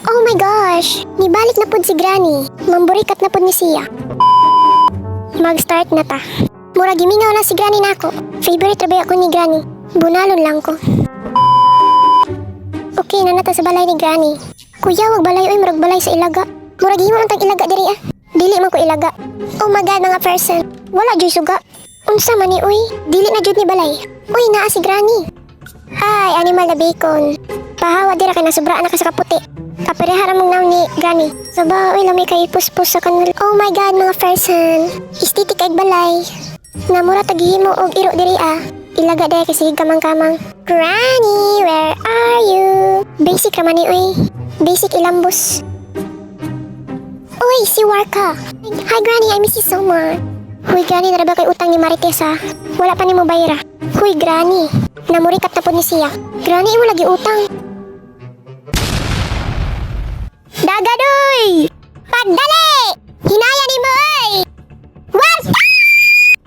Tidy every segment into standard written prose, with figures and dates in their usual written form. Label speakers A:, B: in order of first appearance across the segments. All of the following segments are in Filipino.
A: Oh my gosh! Nibalik na pud si Granny. Mamburikat na pud ni siya. Mag-start na ta. Mura gimingaw na si Granny nako. Favorite rabay ako ni Granny. Bunalon lang ko. Okay na nata sa balay ni Granny. Kuya, wag balay oy, murag balay sa ilaga. Murag himo ang tag ilaga diri ah. Dili man ko ilaga. Oh my god mga person. Wala joy suga. Unsa man ni oy? Dili na jud ni balay. Uy, naa si Granny. Ay, animal na bacon. Pahawa dira kay nasubra na ka sa kaputi. Kapareha ramong naw ni Granny. Saba, uy, lamay kay ipus-pus sa kanal. Oh my god, mga person. Istitik kay balay. Namura tagihimo og iro diri ah. Ilaga daya kasi kamang-kamang. Granny, where are you? Basic raman ni uy. Basic ilambos. Uy, si Warka. Hi Granny, I miss you so much. Huy Granny, naraba kay utang ni Marites ha. Wala pa ni mo bayra. Huy Granny, namurikat na po ni siya. Granny, imo lagi utang. Dagadoy! Pagdali! Hinaya ni mo ay! Warka!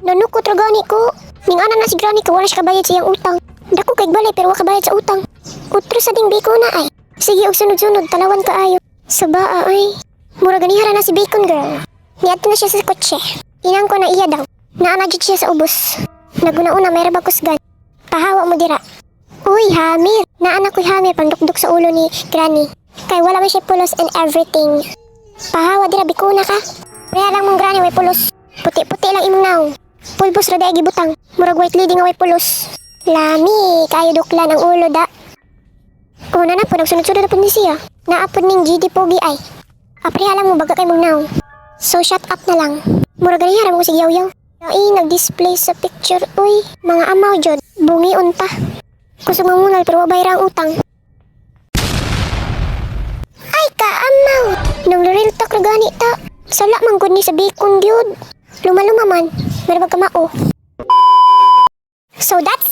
A: Nanukot ra gani ko. Ningana na si Granny ko, wala siya kabayad sa iyang utang. Dako kay balay pero wala kabayad sa utang. Utro sa ding biko na ay. Sige og sunod-sunod, talawan ka ayo. Sa baa ay. Mura ganihara na si Bacon girl. Niadto na siya sa kotse. Inang ko na iya daw. Naana jud siya sa ubos. Naguna-una may rabag kusgan. Pahawa mo dira. Uy, hamir. Naana ko'y hamir pandukduk sa ulo ni Granny. Kay wala man siya pulos and everything. Pahawa dira, bikuna ka. Kaya lang mong Granny way pulos. Puti-puti lang imong naong. Pulbos ra day gibutang. Murag white lady nga way pulos. Lami, kayo duklan ang ulo da. Una na po, nagsunod-sunod na po ni siya. Naapod ning GD Pogi ay. Aprihala mo baga kay mong naong. So shut up na lang. Murag ganihara mo si Yaw-Yaw. Ay, nag-display sa picture. Uy, mga amaw jod. Bungi unta. Kusog mamunal pero wabay ra ang utang. Ay, ka-amaw. Nung real talk ra gani ta. Sala man gud ni sa Bacon gyud. Luma-luma man. Meron ka mao. So that's